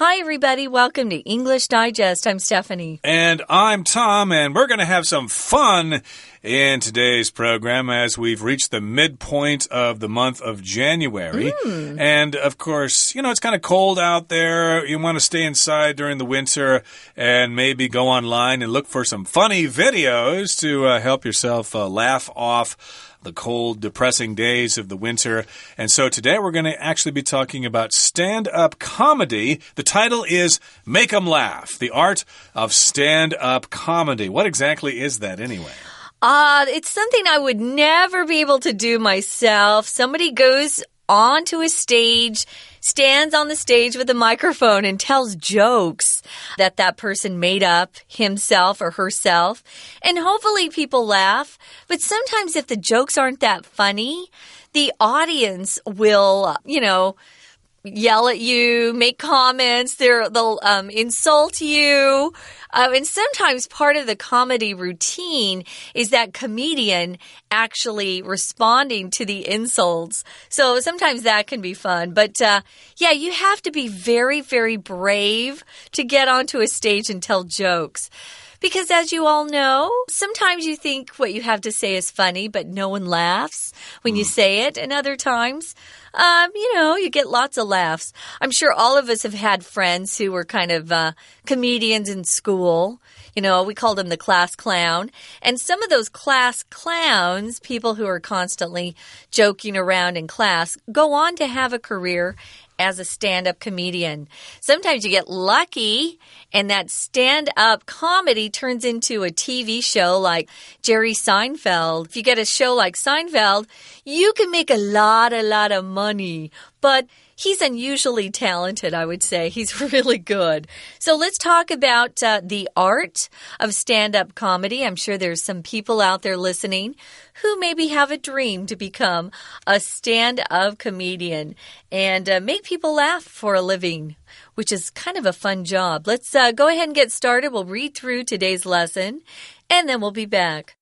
Hi, everybody. Welcome to English Digest. I'm Stephanie. And I'm Tom, and we're going to have some fun in today's program as we've reached the midpoint of the month of January. And, of course, it's kind of cold out there. You want to stay inside during the winter and maybe go online and look for some funny videos to help yourself laugh off the cold, depressing days of the winter. And so today we're going to actually be talking about stand-up comedy. The title is Make 'em Laugh, the art of stand-up comedy. What exactly is that anyway? It's something I would never be able to do myself. Somebody goes onto a stage, stands on the stage with a microphone and tells jokes that person made up himself or herself. And hopefully people laugh. But sometimes if the jokes aren't that funny, the audience will, yell at you, make comments, they'll insult you. And sometimes part of the comedy routine is that comedian actually responding to the insults. So sometimes that can be fun. But you have to be very, very brave to get onto a stage and tell jokes. Because as you all know, sometimes you think what you have to say is funny, but no one laughs when you say it. And other times, you get lots of laughs. I'm sure all of us have had friends who were kind of comedians in school. We called them the class clown. And some of those class clowns, people who are constantly joking around in class, go on to have a career as a stand-up comedian. Sometimes you get lucky and that stand-up comedy turns into a TV show like Jerry Seinfeld. If you get a show like Seinfeld, you can make a lot of money. But he's unusually talented, I would say. He's really good. So let's talk about the art of stand-up comedy. I'm sure there's some people out there listening who maybe have a dream to become a stand-up comedian and make people laugh for a living, which is kind of a fun job. Let's go ahead and get started. We'll read through today's lesson, and then we'll be back.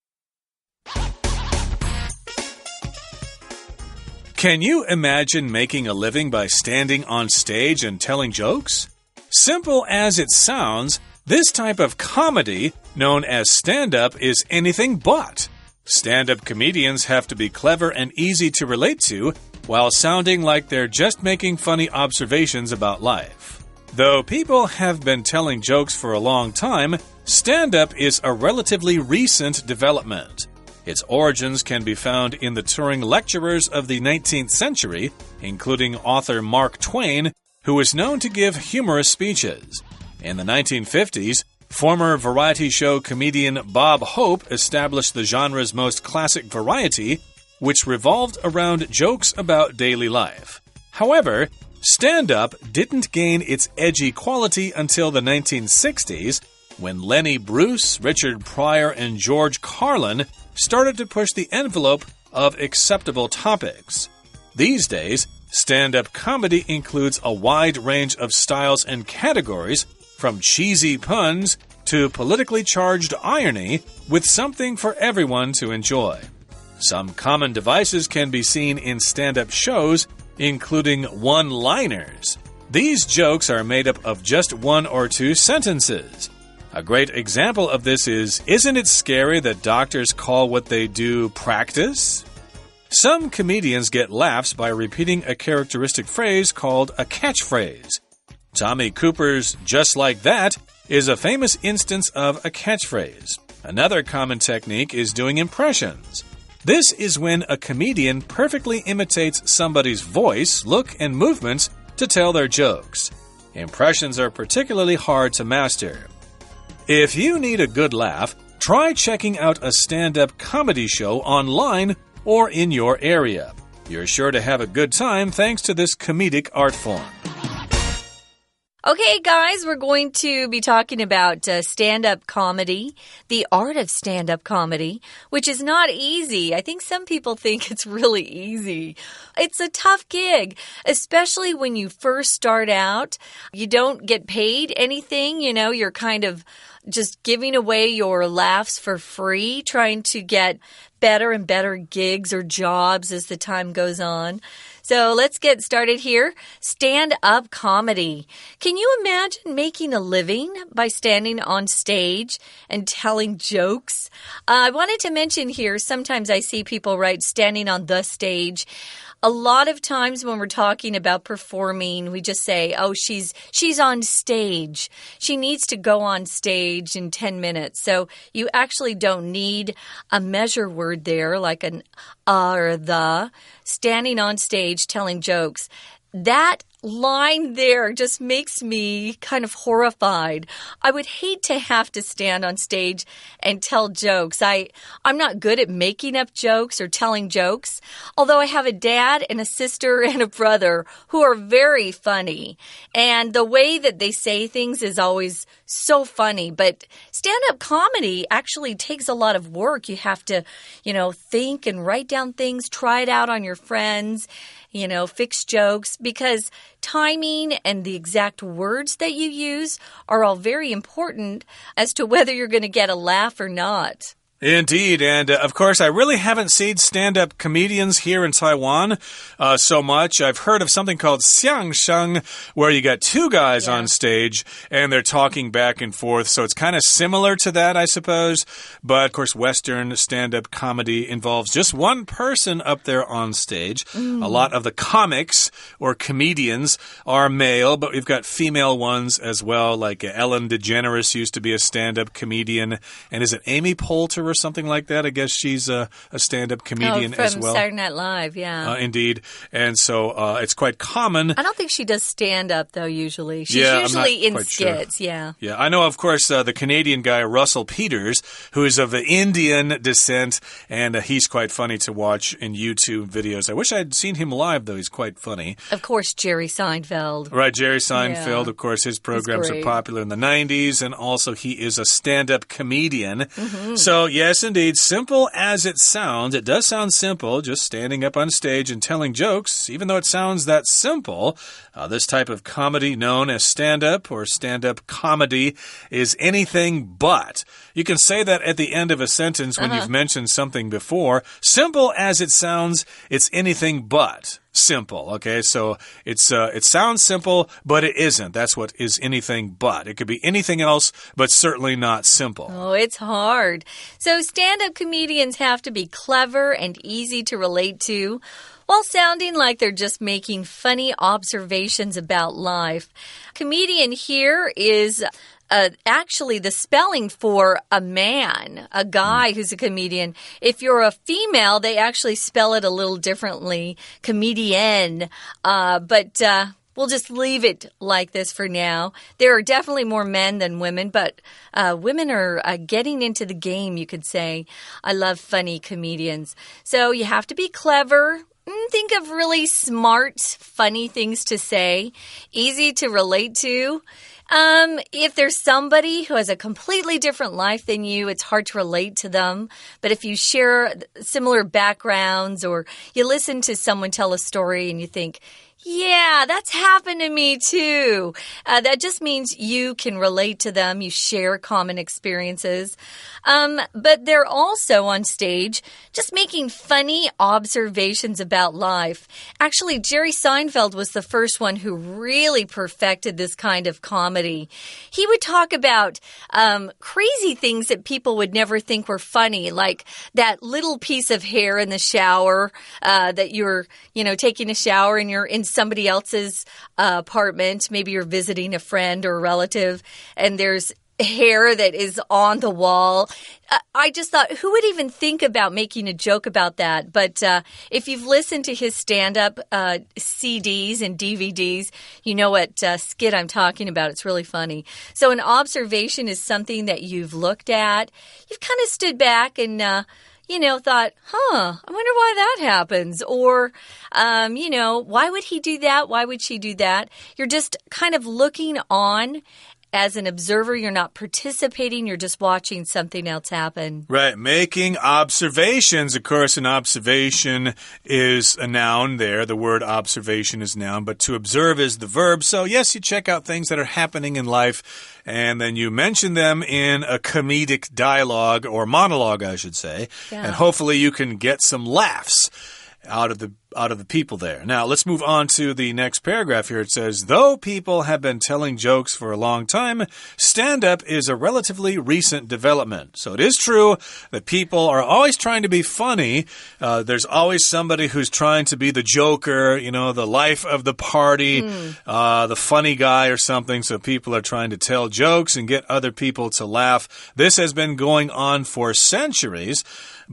Can you imagine making a living by standing on stage and telling jokes? Simple as it sounds, this type of comedy, known as stand-up, is anything but. Stand-up comedians have to be clever and easy to relate to, while sounding like they're just making funny observations about life. Though people have been telling jokes for a long time, stand-up is a relatively recent development. Its origins can be found in the touring lecturers of the 19th century, including author Mark Twain, who was known to give humorous speeches. In the 1950s, former variety show comedian Bob Hope established the genre's most classic variety, which revolved around jokes about daily life. However, stand-up didn't gain its edgy quality until the 1960s, when Lenny Bruce, Richard Pryor, and George Carlin started to push the envelope of acceptable topics. These days, stand-up comedy includes a wide range of styles and categories, from cheesy puns to politically charged irony, with something for everyone to enjoy. Some common devices can be seen in stand-up shows, including one-liners. These jokes are made up of just one or two sentences. A great example of this is, "Isn't it scary that doctors call what they do practice?" Some comedians get laughs by repeating a characteristic phrase called a catchphrase. Tommy Cooper's "Just Like That" is a famous instance of a catchphrase. Another common technique is doing impressions. This is when a comedian perfectly imitates somebody's voice, look, and movements to tell their jokes. Impressions are particularly hard to master. If you need a good laugh, try checking out a stand-up comedy show online or in your area. You're sure to have a good time thanks to this comedic art form. Okay, guys, we're going to be talking about stand-up comedy, the art of stand-up comedy, which is not easy. I think some people think it's really easy. It's a tough gig, especially when you first start out. You don't get paid anything, you're kind of just giving away your laughs for free, trying to get better and better gigs or jobs as the time goes on. So let's get started here. Stand-up comedy. Can you imagine making a living by standing on stage and telling jokes? I wanted to mention here, sometimes I see people write standing on the stage. A lot of times when we're talking about performing, we just say, oh, she's on stage. She needs to go on stage in 10 minutes. So you actually don't need a measure word there like an or the. Standing on stage telling jokes. That line there just makes me kind of horrified. I would hate to have to stand on stage and tell jokes. I'm not good at making up jokes or telling jokes, although I have a dad and a sister and a brother who are very funny. And the way that they say things is always so funny. But stand-up comedy actually takes a lot of work. You have to, think and write down things, try it out on your friends, fix jokes, because timing and the exact words that you use are all very important as to whether you're going to get a laugh or not. Indeed, and of course, I really haven't seen stand-up comedians here in Taiwan so much. I've heard of something called xiangsheng, where you got two guys on stage, and they're talking back and forth, so it's kind of similar to that, I suppose. But, of course, Western stand-up comedy involves just one person up there on stage. A lot of the comics or comedians are male, but we've got female ones as well, like Ellen DeGeneres used to be a stand-up comedian, and is it Amy Poulter or something like that? I guess she's a stand-up comedian as well. From Saturday Night Live, yeah. Indeed. And so it's quite common. I don't think she does stand-up, though, usually. She's usually in skits, Yeah, I know, of course, the Canadian guy, Russell Peters, who is of Indian descent, and he's quite funny to watch in YouTube videos. I wish I'd seen him live, though. He's quite funny. Of course, Jerry Seinfeld. Right, Jerry Seinfeld. Of course, his programs are popular in the 90s, and also he is a stand-up comedian. So, yes, indeed. Simple as it sounds. It does sound simple, just standing up on stage and telling jokes. Even though it sounds that simple, this type of comedy known as stand-up or stand-up comedy is anything but. You can say that at the end of a sentence when you've mentioned something before. Simple as it sounds, it's anything but simple. Okay, so it sounds simple, but it isn't. That's what is anything but. It could be anything else, but certainly not simple. Oh, it's hard. So stand-up comedians have to be clever and easy to relate to, while sounding like they're just making funny observations about life. Comedian here is actually the spelling for a man, a guy who's a comedian. If you're a female, they actually spell it a little differently, comedian. But we'll just leave it like this for now. There are definitely more men than women, but women are getting into the game, you could say. I love funny comedians. So you have to be clever. Think of really smart, funny things to say, easy to relate to. If there's somebody who has a completely different life than you, it's hard to relate to them. But if you share similar backgrounds or you listen to someone tell a story and you think, yeah, that's happened to me too. That just means you can relate to them. You share common experiences. But they're also on stage just making funny observations about life. Actually, Jerry Seinfeld was the first one who really perfected this kind of comedy. He would talk about crazy things that people would never think were funny, like that little piece of hair in the shower that you're, taking a shower and you're in somebody else's apartment. Maybe you're visiting a friend or a relative, and there's hair that is on the wall. I just thought, who would even think about making a joke about that? But if you've listened to his stand-up CDs and DVDs, you know what skit I'm talking about. It's really funny. So an observation is something that you've looked at. You've kind of stood back and thought, I wonder why that happens. Or, why would he do that? Why would she do that? You're just kind of looking on as an observer. You're not participating. You're just watching something else happen. Right. Making observations. Of course, an observation is a noun there. The word observation is noun, but to observe is the verb. So, yes, you check out things that are happening in life, and then you mention them in a comedic dialogue or monologue, I should say. Yeah. And hopefully you can get some laughs out of the out of the people there. Now, let's move on to the next paragraph here. It says, though people have been telling jokes for a long time, stand-up is a relatively recent development. So it is true that people are always trying to be funny. There's always somebody who's trying to be the joker, you know, the life of the party, the funny guy or something. So people are trying to tell jokes and get other people to laugh. This has been going on for centuries.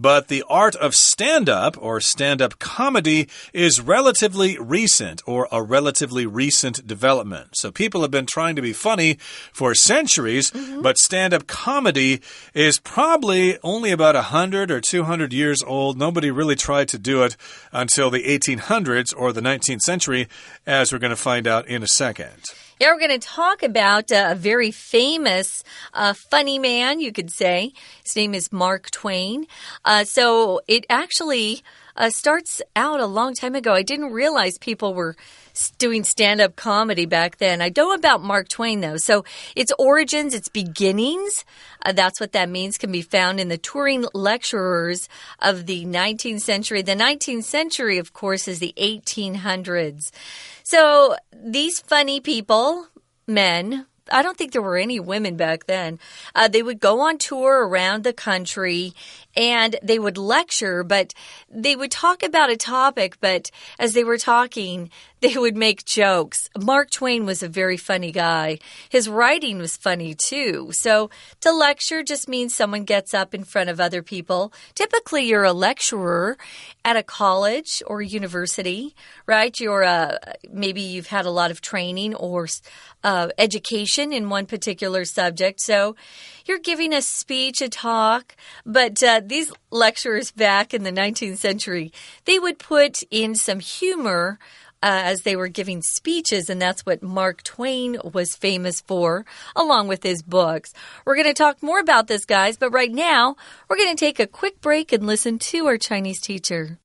But the art of stand-up or stand-up comedy is relatively recent or a relatively recent development. So people have been trying to be funny for centuries, but stand-up comedy is probably only about 100 or 200 years old. Nobody really tried to do it until the 1800s or the 19th century, as we're going to find out in a second. Yeah, we're going to talk about a very famous funny man, you could say. His name is Mark Twain. So it actually starts out a long time ago. I didn't realize people were doing stand-up comedy back then. I know about Mark Twain, though. So its origins, its beginnings, that's what that means, can be found in the touring lecturers of the 19th century. The 19th century, of course, is the 1800s. So these funny people, men, I don't think there were any women back then. They would go on tour around the country and they would lecture, but they would talk about a topic, but as they were talking, they would make jokes. Mark Twain was a very funny guy. His writing was funny too. So to lecture just means someone gets up in front of other people. Typically, you're a lecturer at a college or university, right? You're maybe you've had a lot of training or education in one particular subject. So you're giving a speech, a talk, but these lecturers back in the 19th century, they would put in some humor as they were giving speeches, and that's what Mark Twain was famous for, along with his books. We're going to talk more about this, guys, but right now, we're going to take a quick break and listen to our Chinese teacher.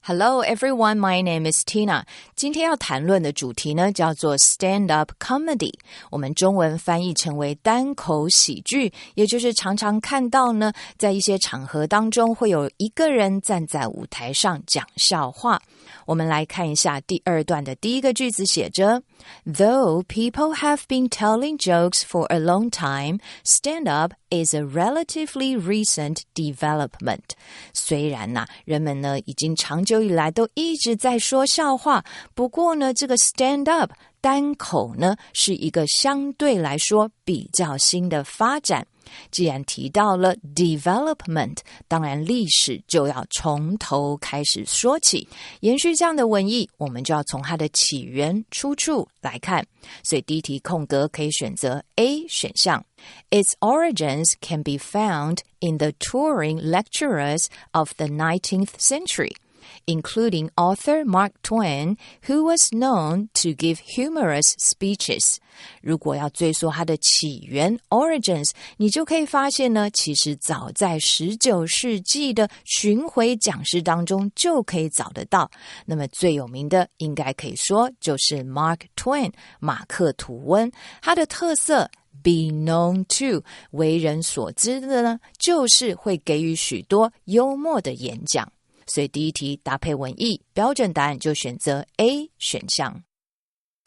Hello everyone, my name is Tina. 今天要谈论的主题呢，叫做 stand-up comedy。我们中文翻译成为单口喜剧，也就是常常看到呢，在一些场合当中会有一个人站在舞台上讲笑话。我们来看一下第二段的第一个句子写着 Though people have been telling jokes for a long time, stand-up is a relatively recent development. 虽然人们呢已经长久以来都一直在说笑话，不过呢这个 stand-up 单口呢是一个相对来说比较新的发展。既然提到了 development， 当然历史就要从头开始说起。延续这样的文意，我们就要从它的起源出处来看。所以第一题空格可以选择 A 选项。Its origins can be found in the touring lecturers of the 19th century.Including author Mark Twain, who was known to give humorous speeches. 如果要追溯它的起源 origins， 你就可以发现呢，其实早在19世纪的巡回讲师当中就可以找得到。那么最有名的应该可以说就是 Mark Twain， 马克吐温。他的特色Be known to 为人所知的呢，就是会给予许多幽默的演讲。所以第一题搭配文意，标准答案就选择 A 选项。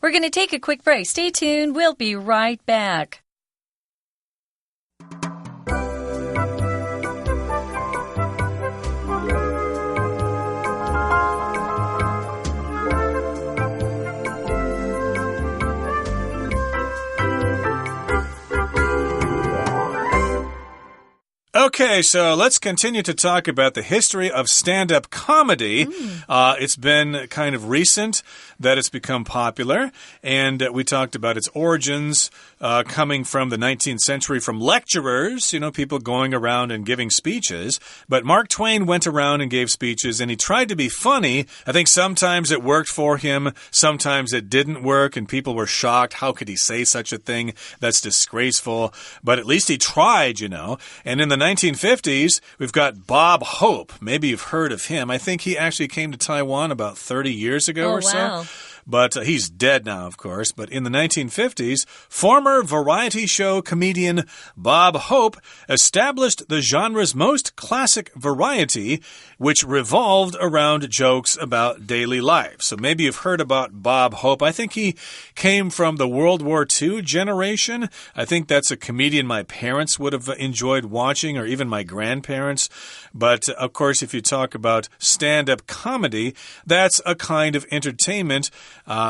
We're going to take a quick break. Stay tuned. We'll be right back. Okay, so let's continue to talk about the history of stand-up comedy. It's been kind of recent that it's become popular, and we talked about its origins coming from the 19th century from lecturers, people going around and giving speeches. But Mark Twain went around and gave speeches, and he tried to be funny. I think sometimes it worked for him, sometimes it didn't work, and people were shocked. How could he say such a thing? That's disgraceful. But at least he tried, And in the 1950s, we've got Bob Hope. Maybe you've heard of him. I think he actually came to Taiwan about 30 years ago or so. but he's dead now, of course. But in the 1950s, former variety show comedian Bob Hope established the genre's most classic variety, which revolved around jokes about daily life. So maybe you've heard about Bob Hope. I think he came from the World War II generation. I think that's a comedian my parents would have enjoyed watching, or even my grandparents. But, of course, if you talk about stand-up comedy, that's a kind of entertainment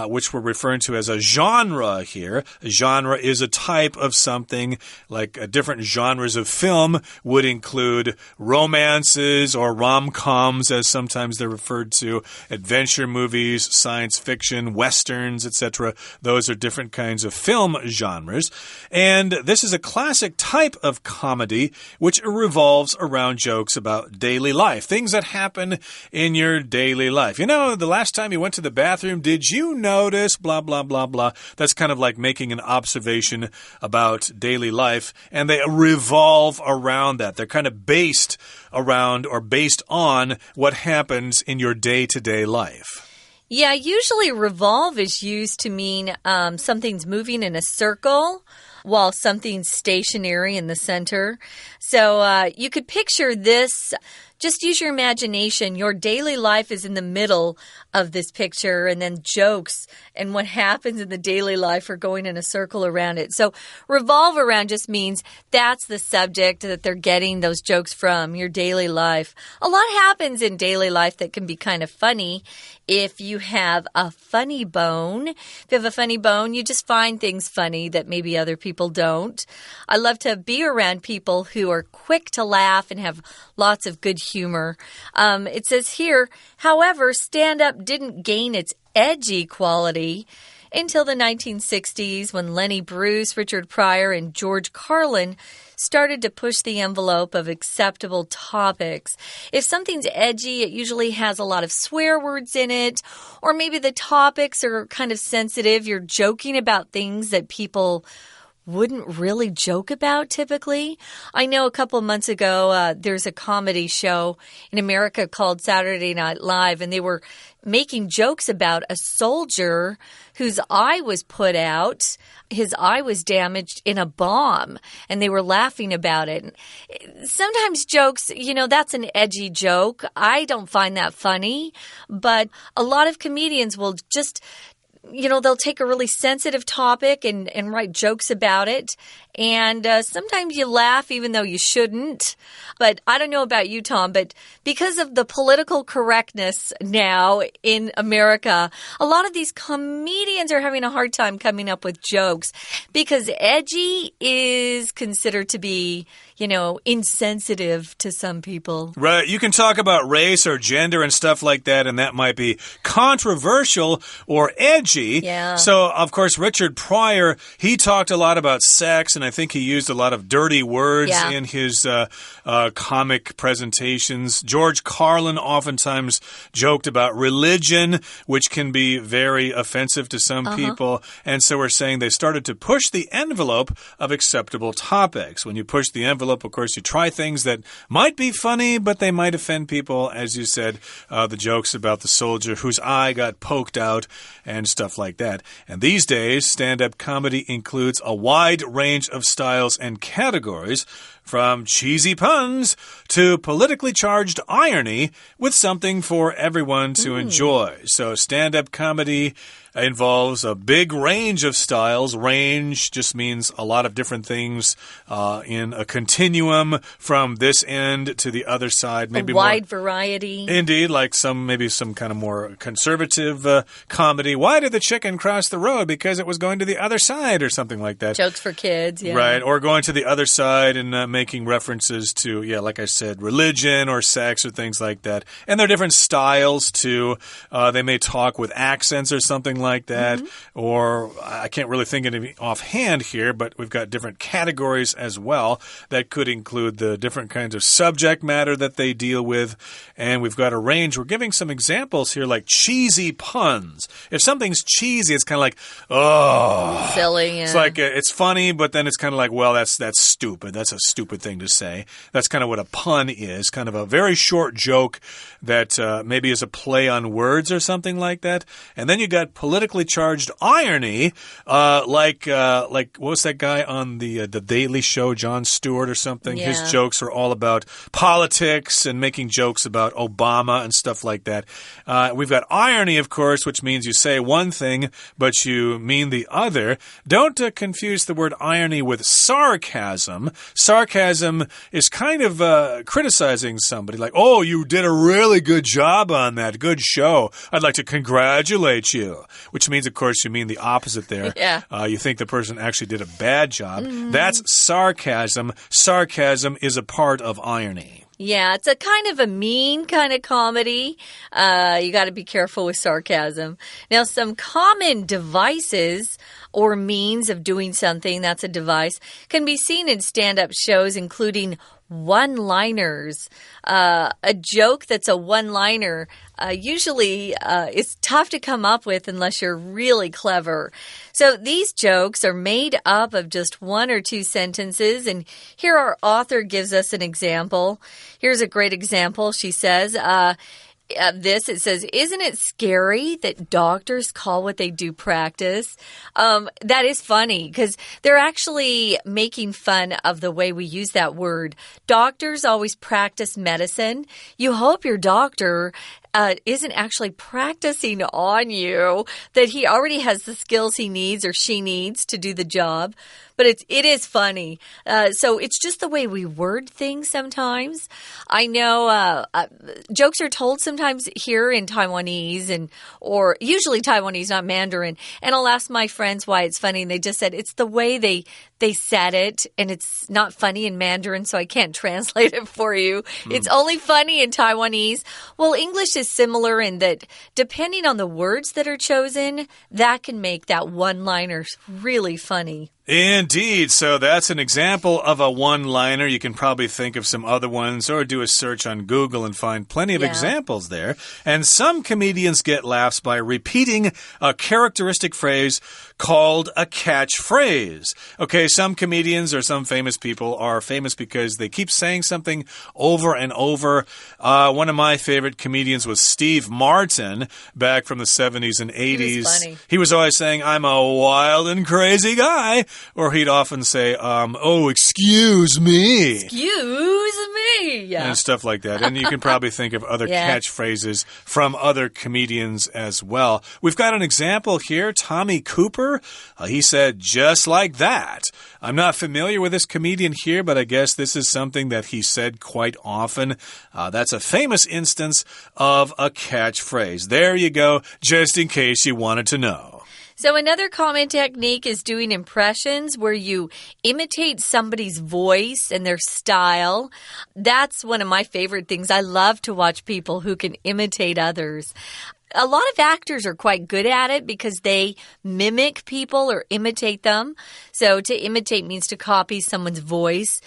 which we're referring to as a genre here. A genre is a type of something, like different genres of film would include romances or rom-coms, as sometimes they're referred to, adventure movies, science fiction, westerns, etc. Those are different kinds of film genres. And this is a classic type of comedy which revolves around jokes about daily life, things that happen in your daily life. You know, the last time you went to the bathroom, did you notice blah, blah, blah, blah? That's kind of like making an observation about daily life, and they revolve around that. They're kind of based around or based on what happens in your day-to-day life. Yeah, usually revolve is used to mean something's moving in a circle while something's stationary in the center. So you could picture this. Just use your imagination. Your daily life is in the middle of this picture, and then jokes and what happens in the daily life are going in a circle around it. So revolve around just means that's the subject that they're getting those jokes from, your daily life. A lot happens in daily life that can be kind of funny. If you have a funny bone, you just find things funny that maybe other people don't. I love to be around people who are quick to laugh and have lots of good humor. It says here, however, stand-up didn't gain its edgy quality until the 1960s when Lenny Bruce, Richard Pryor, and George Carlin started to push the envelope of acceptable topics. If something's edgy, it usually has a lot of swear words in it, or maybe the topics are kind of sensitive. You're joking about things that people wouldn't really joke about typically. I know a couple months ago, there's a comedy show in America called Saturday Night Live, and they were making jokes about a soldier whose eye was put out. His eye was damaged in a bomb, and they were laughing about it. Sometimes jokes, you know, that's an edgy joke. I don't find that funny, but a lot of comedians will just, you know, they'll take a really sensitive topic and write jokes about it. And sometimes you laugh even though you shouldn't. But I don't know about you, Tom, but because of the political correctness now in America, a lot of these comedians are having a hard time coming up with jokes because edgy is considered to be, you know, insensitive to some people. Right. You can talk about race or gender and stuff like that, and that might be controversial or edgy. Yeah. So, of course, Richard Pryor, he talked a lot about sex, and I think he used a lot of dirty words in his comic presentations. George Carlin oftentimes joked about religion, which can be very offensive to some people. And so we're saying they started to push the envelope of acceptable topics. When you push the envelope, of course, you try things that might be funny, but they might offend people. As you said, the jokes about the soldier whose eye got poked out and stuff like that. And these days, stand-up comedy includes a wide range of styles and categories, from cheesy puns to politically charged irony, with something for everyone to enjoy. So stand-up comedy involves a big range of styles. Range just means a lot of different things in a continuum from this end to the other side. Maybe a wide variety. Indeed, like maybe some kind of more conservative comedy. Why did the chicken cross the road? Because it was going to the other side, or something like that. Jokes for kids, yeah. Right, or going to the other side and making references to, like I said, religion or sex or things like that. And there are different styles too. They may talk with accents or something like that, or I can't really think of any offhand here, but we've got different categories as well that could include the different kinds of subject matter that they deal with, and we've got a range. We're giving some examples here, like cheesy puns. If something's cheesy, it's kind of like, oh, silly. Yeah. It's like it's funny, but then it's kind of like, well, that's stupid. That's a stupid thing to say. That's kind of what a pun is, kind of a very short joke that maybe is a play on words or something like that. And then you got politically charged irony, like what was that guy on the Daily Show, Jon Stewart or something? Yeah. His jokes are all about politics and making jokes about Obama and stuff like that. We've got irony, of course, which means you say one thing, but you mean the other. Don't confuse the word irony with sarcasm. Sarcasm is kind of criticizing somebody, like, oh, you did a really good job on that. Good show. I'd like to congratulate you. Which means, of course, you mean the opposite there. Yeah. You think the person actually did a bad job. That's sarcasm. Sarcasm is a part of irony. Yeah, it's a kind of a mean kind of comedy. You got to be careful with sarcasm. Now, some common devices or means of doing something, that's a device, can be seen in stand-up shows, including one-liners. A joke that's a one-liner usually is tough to come up with unless you're really clever. So these jokes are made up of just one or two sentences, and here our author gives us an example. Here's a great example. She says, it says, isn't it scary that doctors call what they do practice? That is funny because they're actually making fun of the way we use that word. Doctors always practice medicine. You hope your doctor isn't actually practicing on you, that he already has the skills he needs or she needs to do the job. But it is funny. So it's just the way we word things sometimes. I know jokes are told sometimes here in Taiwanese or usually Taiwanese, not Mandarin. And I'll ask my friends why it's funny, and they just said it's the way they said it, and it's not funny in Mandarin, so I can't translate it for you. It's only funny in Taiwanese. Well, English is similar in that depending on the words that are chosen, that can make that one-liner really funny. Indeed. So that's an example of a one-liner. You can probably think of some other ones or do a search on Google and find plenty of examples there. And some comedians get laughs by repeating a characteristic phrase called a catchphrase. Okay, some comedians or some famous people are famous because they keep saying something over and over. One of my favorite comedians was Steve Martin back from the 70s and 80s. He was funny. He was always saying, I'm a wild and crazy guy. Or he'd often say, oh, excuse me. Excuse me. Yeah. And stuff like that. And you can probably think of other catchphrases from other comedians as well. We've got an example here. Tommy Cooper, he said, just like that. I'm not familiar with this comedian here, but I guess this is something that he said quite often. That's a famous instance of a catchphrase. There you go, just in case you wanted to know. So another common technique is doing impressions where you imitate somebody's voice and their style. That's one of my favorite things. I love to watch people who can imitate others. A lot of actors are quite good at it because they mimic people or imitate them. So to imitate means to copy someone's voice,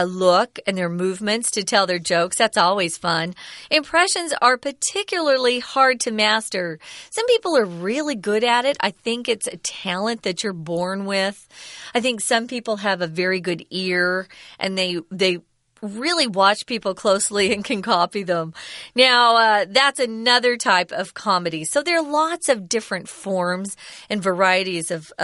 look, and their movements to tell their jokes. That's always fun. Impressions are particularly hard to master. Some people are really good at it. I think it's a talent that you're born with. I think some people have a very good ear and they really watch people closely and can copy them. Now, that's another type of comedy. So there are lots of different forms and varieties of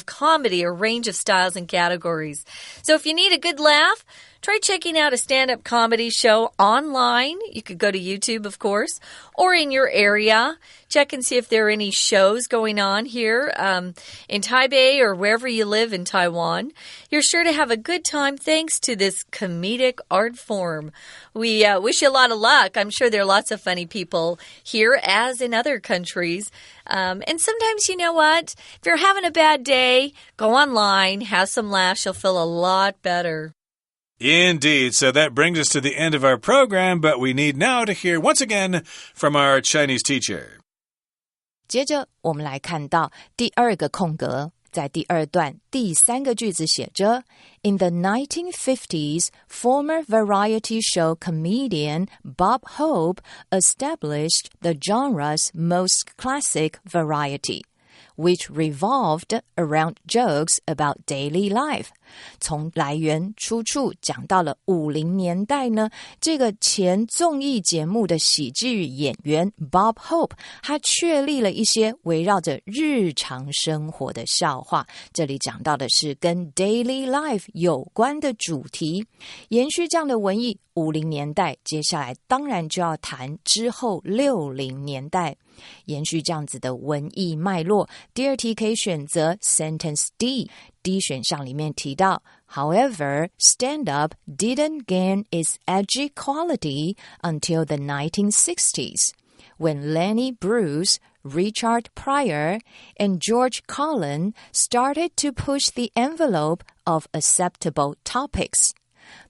comedy, a range of styles and categories. So if you need a good laugh, try checking out a stand-up comedy show online. You could go to YouTube, of course, or in your area. Check and see if there are any shows going on here in Taipei or wherever you live in Taiwan. You're sure to have a good time thanks to this comedic art form. We wish you a lot of luck. I'm sure there are lots of funny people here as in other countries. And sometimes, you know what? If you're having a bad day, go online, have some laughs. You'll feel a lot better. Indeed. So that brings us to the end of our program, but we need now to hear once again from our Chinese teacher. 接着我们来看到第二个空格，在第二段第三个句子写着 In the 1950s, former variety show comedian Bob Hope established the genre's most classic variety. which revolved around jokes about daily life. 从来源出处讲到了50年代呢，这个前综艺节目的喜剧演员 Bob Hope 他确立了一些围绕着日常生活的笑话，这里讲到的是跟 daily life 有关的主题。延续这样的文意50年代，接下来当然就要谈之后60年代。延续这样子的文意脉络，第二题可以选择 sentence D。D 选项里面提到 However, stand-up didn't gain its edgy quality until the 1960s, when Lenny Bruce, Richard Pryor, and George Carlin started to push the envelope of acceptable topics.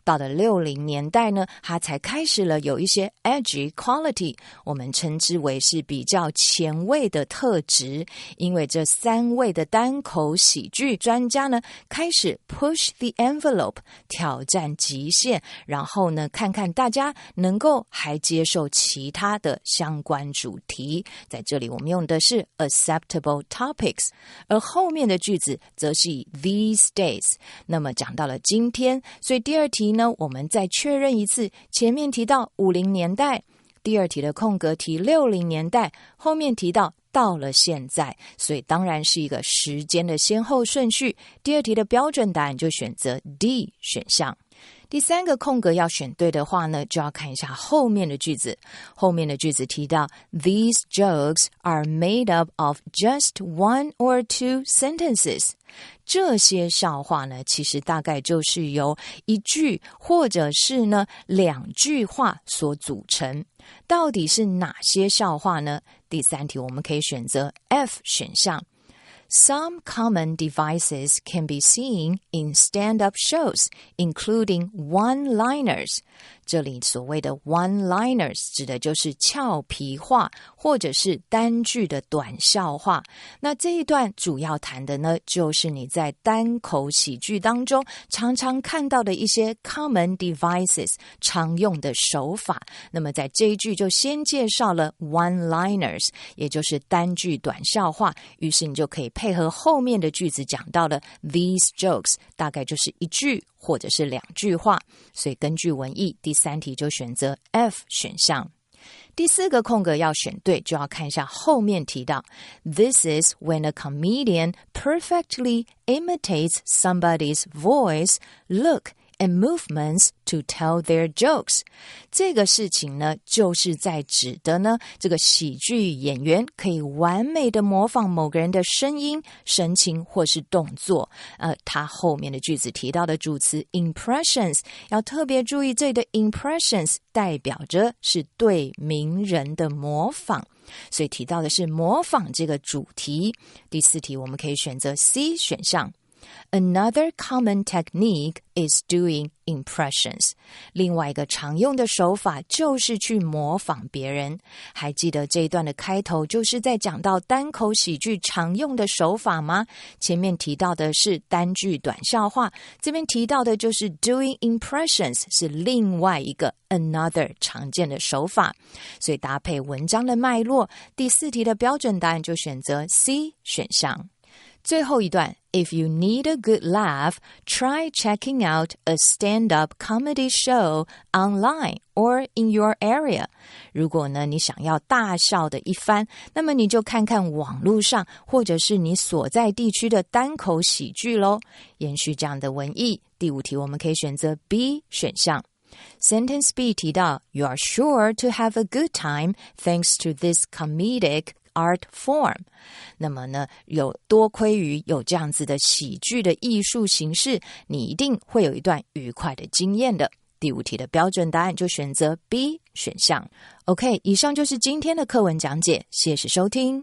到了60年代呢，它才开始了有一些 edgy quality， 我们称之为是比较前卫的特质。因为这3位的单口喜剧专家呢，开始 push the envelope， 挑战极限，然后呢，看看大家能够还接受其他的相关主题。在这里我们用的是 acceptable topics， 而后面的句子则是以 these days。那么讲到了今天，所以第二题呢，我们再确认一次，前面提到50年代，第二题的空格题60年代，后面提到了现在，所以当然是一个时间的先后顺序。第二题的标准答案就选择 D 选项。第三个空格要选对的话呢，就要看一下后面的句子。后面的句子提到 These jokes are made up of just one or two sentences。这些笑话呢，其实大概就是由一句或者是呢2句话所组成。到底是哪些笑话呢？第三题我们可以选择 F 选项。Some common devices can be seen in stand-up shows, including one-liners. 这里所谓的 one-liners 指的就是俏皮话或者是单句的短笑话。那这一段主要谈的呢，就是你在单口喜剧当中常常看到的一些 common devices 常用的手法。那么在这一句就先介绍了 one-liners， 也就是单句短笑话，于是你就可以配合后面的句子讲到了 these jokes， 大概就是一句或者是2句话，所以根据文意，第三题就选择 F 选项。第4个空格要选对，就要看一下后面提到 This is when a comedian perfectly imitates somebody's voice, look, and movements to tell their jokes. 这个事情呢，就是在指的呢，这个喜剧演员可以完美的模仿某个人的声音、神情或是动作。他后面的句子提到的主词 impressions， 要特别注意这里的 impressions 代表着是对名人的模仿。所以提到的是模仿这个主题。第4题我们可以选择 C 选项。Another common technique is doing impressions. 另外一个常用的手法就是去模仿别人。还记得这一段的开头就是在讲到单口喜剧常用的手法吗？前面提到的是单句短笑话，这边提到的就是 doing impressions， 是另外一个 another 常见的手法。所以搭配文章的脉络，第4题的标准答案就选择 C 选项。最后一段 If you need a good laugh, try checking out a stand-up comedy show online or in your area. 如果呢你想要大笑的一番，那么你就看看网络上或者是你所在地区的单口喜剧咯。延续这样的文意，第5题我们可以选择 B 选项。Sentence B 提到 You are sure to have a good time thanks to this comedic art form. 那么呢，有多亏于有这样子的喜剧的艺术形式，你一定会有一段愉快的经验的。第5题的标准答案就选择 B 选项。OK， 以上就是今天的课文讲解，谢谢收听。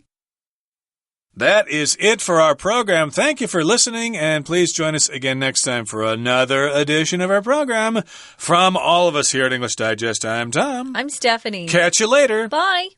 That is it for our program. Thank you for listening, and please join us again next time for another edition of our program. From all of us here at English Digest, I'm Tom. I'm Stephanie. Catch you later. Bye.